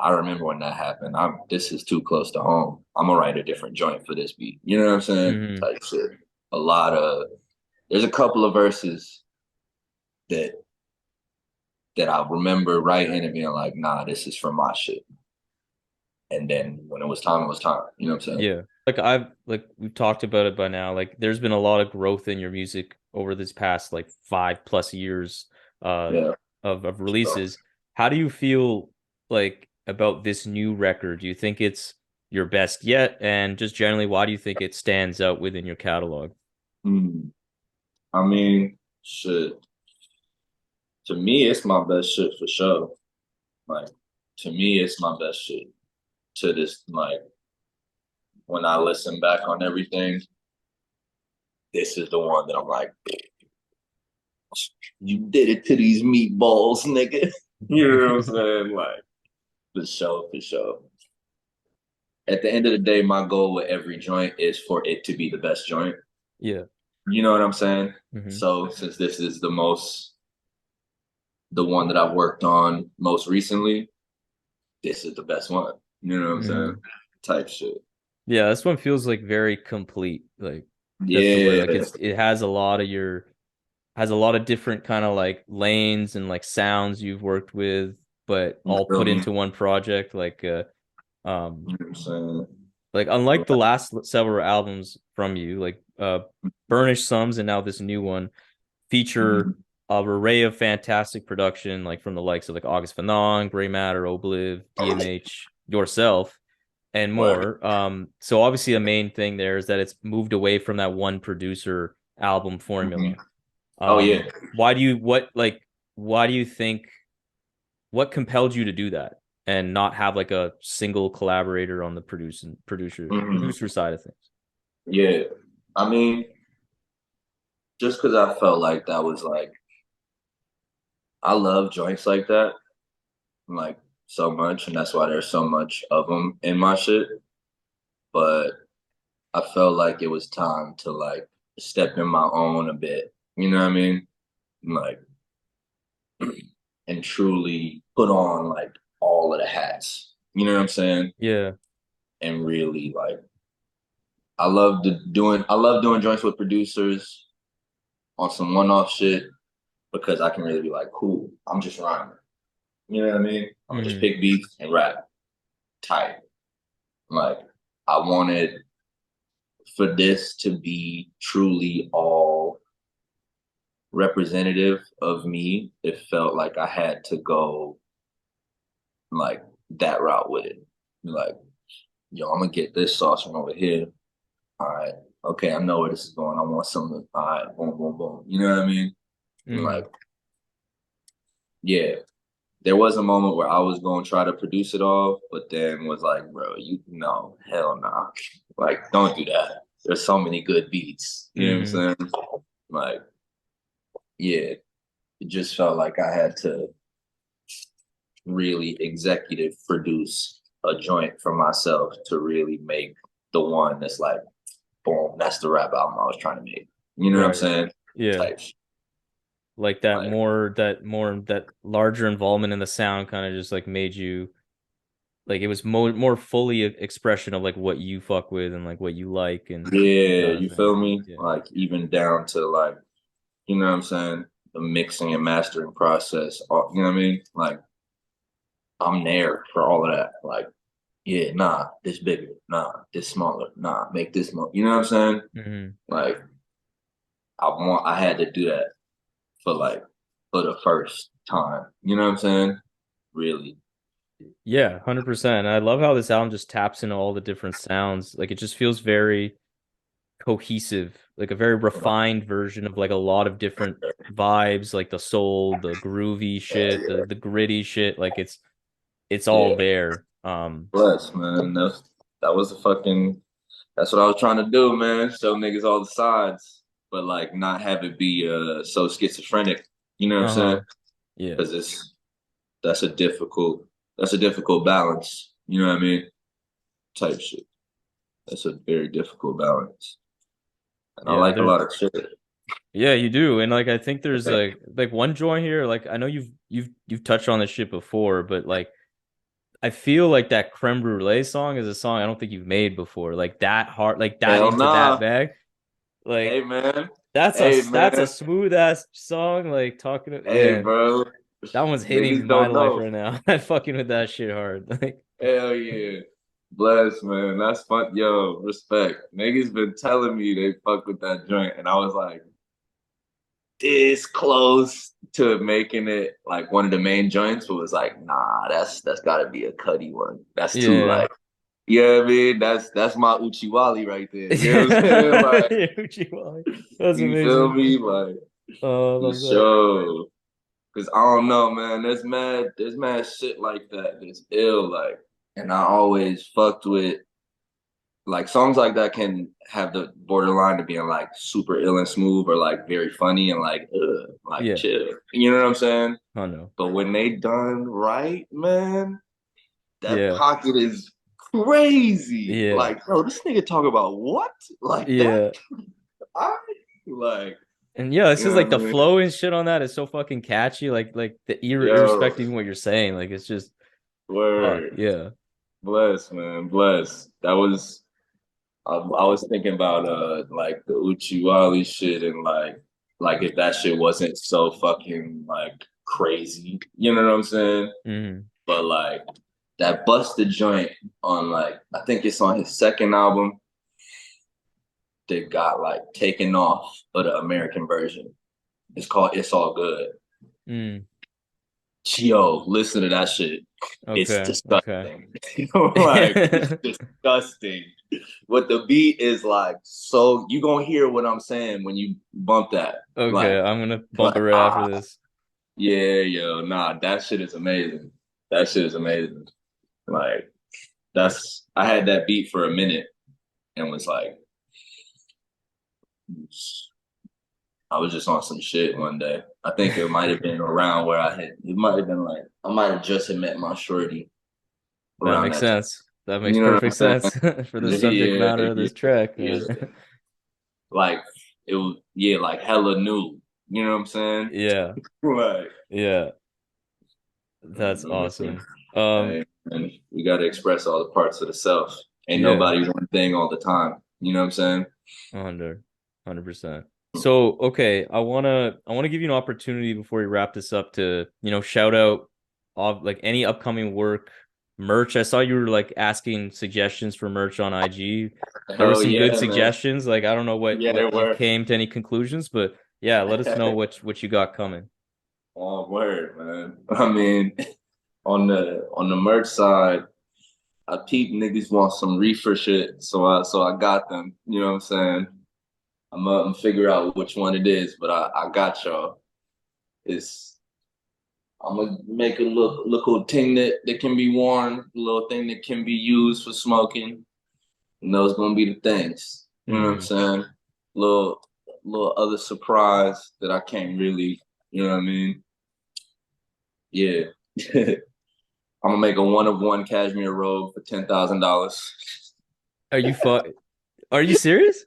I remember when that happened. This is too close to home. I'm gonna write a different joint for this beat. You know what I'm saying? Hmm. Type shit. A lot of there's a couple of verses that I remember writing and being like, nah, this is from my shit. And then when it was time, it was time. You know what I'm saying? Yeah. Like we've talked about it by now. Like there's been a lot of growth in your music over this past like 5+ years uh Yeah. of So, releases. How do you feel like about this new record? Do you think it's your best yet? And just generally, why do you think it stands out within your catalog? hmm. I mean, shit. To me, it's my best shit for sure. Like, to me, it's my best shit. To this, like, when I listen back on everything, this is the one that I'm like, You did it to these meatballs, nigga. You know what I'm saying? Like, for sure, for sure. At the end of the day, my goal with every joint is for it to be the best joint. Yeah. You know what I'm saying? Hmm. So since this is the one that I've worked on most recently, this is the best one. You know what I'm saying? Hmm. Type shit. Yeah, this one feels like very complete. Like that's the word. Like Yeah. it has a lot of your has a lot of different kind of like lanes and like sounds you've worked with, but You all feel put me? into one project. Um You know what I'm saying? like unlike the last several albums from you, like Burnished Sums and now this new one feature Mhm. a array of fantastic production, like from the likes of like August Fanon, Grey Matter, Obliv, DMH, yourself, and Word. more. So obviously a main thing there is that it's moved away from that one producer album Mhm. formula. Oh yeah. Why do you why do you think what compelled you to do that and not have like a single collaborator on the Mhm. producer side of things? Yeah. I mean, just because I felt like that was like I love joints like that, like so much, and that's why there's so much of them in my shit. But I felt like it was time to like step in my own a bit. You know what I mean? Like and truly put on like all of the hats. You know what I'm saying? Yeah. And really like I love doing joints with producers on some one-off shit because I can really be like, cool, I'm just rhyming. You know what I mean? I'm gonna just Hmm. pick beats and rap tight. Like I wanted for this to be truly all representative of me. It felt like I had to go like that route with it. Like, yo, I'm gonna get this sauce from over here. All right, okay, I know where this is going. I want something. All right, boom, boom, boom. You know what I mean? And Hmm. like, yeah, there was a moment where I was going to try to produce it all, but then was like, bro, you no, hell no. Nah. Like, don't do that. There's so many good beats. You know what Hmm. I'm saying? Like, yeah, it just felt like I had to really executive produce a joint for myself to really make the one that's like, boom, that's the rap album I was trying to make. You know what I'm Right. saying? Yeah. Type shit. Like Like, that larger involvement in the sound kind of just like made you like it was more fully expression of like what you fuck with and like what you like and that yeah, kind of you thing. feel me? Yeah. Like, even down to like, you know what I'm saying? The mixing and mastering process. You know what I mean? Like, I'm there for all of that. Like, yeah, nah, this bigger, nah, this smaller, nah, make this more. You know what I'm saying? Hmm. Like, I had to do that for like for the first time. You know what I'm saying? Really. Yeah, 100%. I love how this album just taps into all the different sounds. Like it just feels very cohesive, like a very refined version of like a lot of different vibes, like the soul, the groovy shit, the gritty shit. Like it's all Yeah. there. Bless, man. That was a fucking that's what I was trying to do, man. Show niggas all the sides, but like not have it be so schizophrenic. You know what I'm saying? Uh-huh. Yeah. Because that's a difficult that's a difficult balance. You know what I mean? Type shit. That's a very difficult balance. And I Yeah, like a there's lot of shit. yeah, you do. And like I think there's like one joint here, like I know you've touched on this shit before, but like I feel like that creme brulee song is a song I don't think you've made before. Like that hard, like that Hell into that nah. bag. Hey Like man. that's Hey a man. smooth ass song. Like talking to Hey man, bro. that one's hitting Niggas my don't life know. right now. I'm fucking with that shit hard. Like Hell yeah. Bless, man. That's fun. Yo, respect. Niggas been telling me they fuck with that joint. And I was like, this close to making it like one of the main joints, but was like, nah, that's gotta be a Cuddy one. That's too yeah. like, you know what I mean? That's my Uchiwali right there. You know what I'm saying? Yeah, Like, Uchiwali. That's you feel amazing. me? Like, Oh, I for love that. sure. Cause I don't know, man. There's mad shit like that that's ill, like, and I always fucked with like songs like that can have the borderline to being like super ill and smooth or like very funny and like like Yeah. chill. You know what I'm saying? I know. But when they done right, man, that Yeah. pocket is crazy. Yeah. Like, bro, this nigga talk about what? Like that? Yeah. I like, And yeah, it's you just know like what the I mean? flow and shit on that is so fucking catchy. Like the Yo, irrespective of what you're saying, like it's just fuck. word. Yeah. Bless, man. Bless. That was I was thinking about like the Uchiwali shit and like if that shit wasn't so fucking like crazy, you know what I'm saying? Hmm. But like that busted joint on like I think it's on his second album that got like taken off of the American version. It's called It's All Good. Mm. Yo, listen to that shit. It's Okay. Okay. disgusting. Like it's disgusting. But the beat is like so you gonna hear what I'm saying when you bump that. Okay. Like I'm gonna bump it like right after this. yeah, yo, nah, that shit is amazing. That shit is amazing. Like that's I had that beat for a minute and was like I was just on some shit one day. I think it might have been around where it might have been like I might have just had met my shorty That around makes that time. sense. That makes You know perfect what I'm sense for the saying? subject Yeah, matter of yeah, this track, yeah. man. Like it was yeah, like hella new. You know what I'm saying? Yeah. Like Yeah. That's awesome. hey, and we gotta express all the parts of the self. Ain't Yeah. nobody one thing all the time. You know what I'm saying? 100%. So, okay, I wanna give you an opportunity before we wrap this up to, shout out of like any upcoming work, merch. I saw you were like asking suggestions for merch on IG. There were Hell some good yeah, man. suggestions. Like I don't know what Yeah, there what you were. came to any conclusions, but yeah, let us know what you got coming. Oh, word, man. I mean, on the merch side, I peep niggas want some reefer shit, so I got them. You know what I'm saying? I'm gonna figure out which one it is, but I got y'all. It's I'm gonna make a little thing that can be worn, a little thing that can be used for smoking. And those gonna be the things. You know what I'm Hmm. saying? Little little other surprise that I can't really, you know what I mean? Yeah. I'm gonna make a one of one cashmere robe for $10,000. Are you fu Are you serious?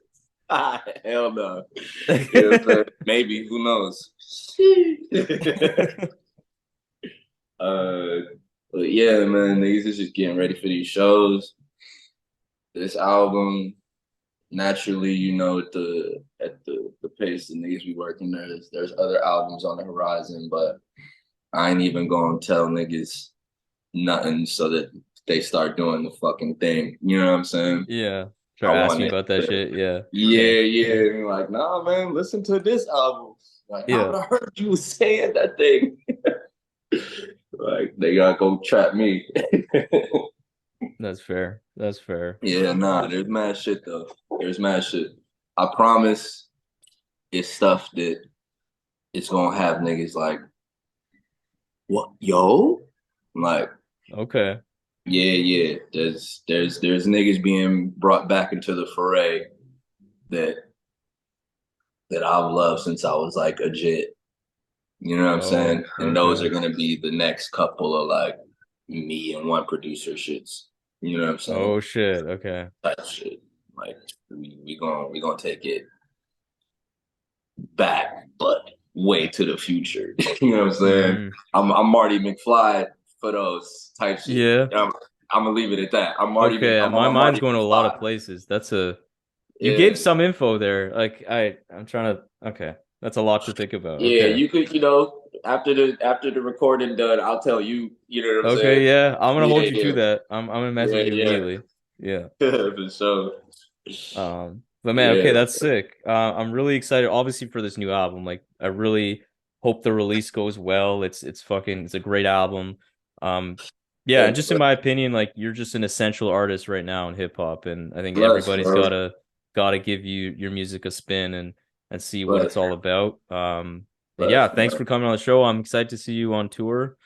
Ah, hell no. Yeah, but maybe, who knows? uh but yeah, man, niggas is just getting ready for these shows. This album, naturally, at the pace the niggas be working, there's other albums on the horizon, but I ain't even gonna tell niggas nothing so that they start doing the fucking thing. You know what I'm saying? Yeah. I Start want asking it. about that shit. Yeah. Yeah, yeah. And like, nah, man, listen to this album. Like, nah, Yeah. but I heard you saying that thing. Like, they gotta go trap me. That's fair. That's fair. Yeah, nah, there's mad shit though. There's mad shit. I promise it's stuff that it's gonna have niggas like, what, yo? Like, Okay. yeah, yeah. There's niggas being brought back into the foray that I've loved since I was like a jit. You know what I'm saying? Oh, And those okay. are gonna be the next couple of like me and one producer shits. You know what I'm saying? Oh shit. Okay. Type shit. Like we gonna take it back, but way to the future. You know what I'm saying? Hmm. I'm Marty McFly for those type shit. Yeah. I'm gonna leave it at that. Okay. I'm My on mind's Marty going to a lot of McFly. places. You gave Yeah. some info there. Like I'm trying to, okay. That's a lot to think about. Yeah, Okay. you could, after the recording done, I'll tell you, you know what I'm saying? Okay. Yeah. I'm gonna hold Yeah, you to yeah. that. I'm gonna Yeah, message you yeah. immediately. Yeah. For sure. But man, okay, Yeah. that's sick. I'm really excited, obviously, for this new album. Like, I really hope the release goes well. It's a great album. Um, yeah, and Thanks, just in bro. my opinion, like you're just an essential artist right now in hip hop, and I think Bless, everybody's bro. gotta give your music a spin and see what it's Bless, all about. And yeah, bless, thanks man. for coming on the show. I'm excited to see you on tour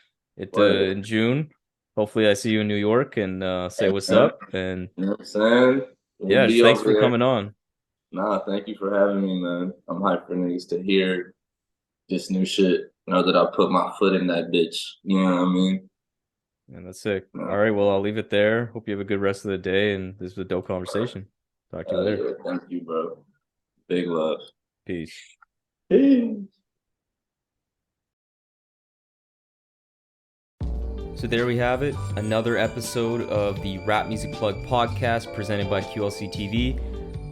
Word. in June. Hopefully, I see you in New York and say Hey, what's man. up. And You know what I'm saying? We'll Yeah, be thanks over for there. coming on. Nah, thank you for having me, man. I'm hyped for niggas to hear this new shit. Know that I put my foot in that bitch. You know what I mean? And that's sick. All Yeah. right, well, I'll leave it there. Hope you have a good rest of the day, and this was a dope conversation. Talk to you later. Yeah, thank you, bro. Big love. Peace. Peace. So there we have it, another episode of the Rap Music Plug podcast presented by QLC TV.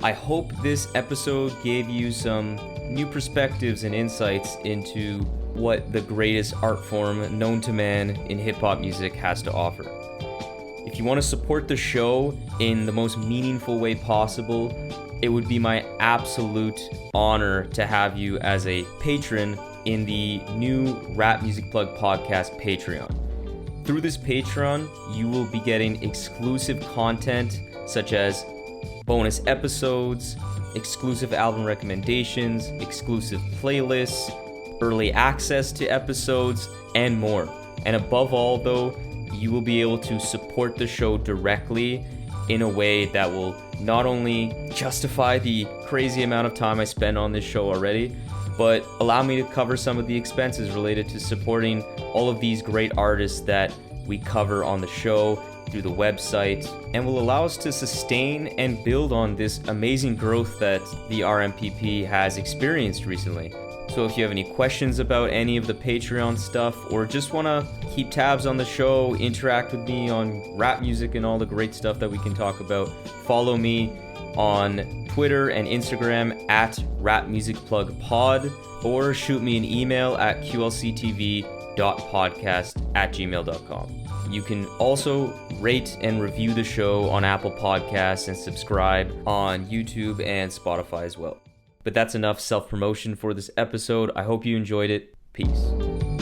I hope this episode gave you some new perspectives and insights into what the greatest art form known to man in hip-hop music has to offer. If you want to support the show in the most meaningful way possible, it would be my absolute honor to have you as a patron in the new Rap Music Plug podcast Patreon. Through this Patreon, you will be getting exclusive content such as bonus episodes, exclusive album recommendations, exclusive playlists, early access to episodes, and more. And above all, though, you will be able to support the show directly in a way that will not only justify the crazy amount of time I spend on this show already, but allow me to cover some of the expenses related to supporting all of these great artists that we cover on the show through the website, and will allow us to sustain and build on this amazing growth that the RMPP has experienced recently. So if you have any questions about any of the Patreon stuff, or just want to keep tabs on the show, interact with me on rap music and all the great stuff that we can talk about, follow me on Twitter and Instagram at rapmusicplugpod, or shoot me an email at qlctv.podcast@gmail.com. You can also rate and review the show on Apple Podcasts and subscribe on YouTube and Spotify as well. But that's enough self-promotion for this episode. I hope you enjoyed it. Peace.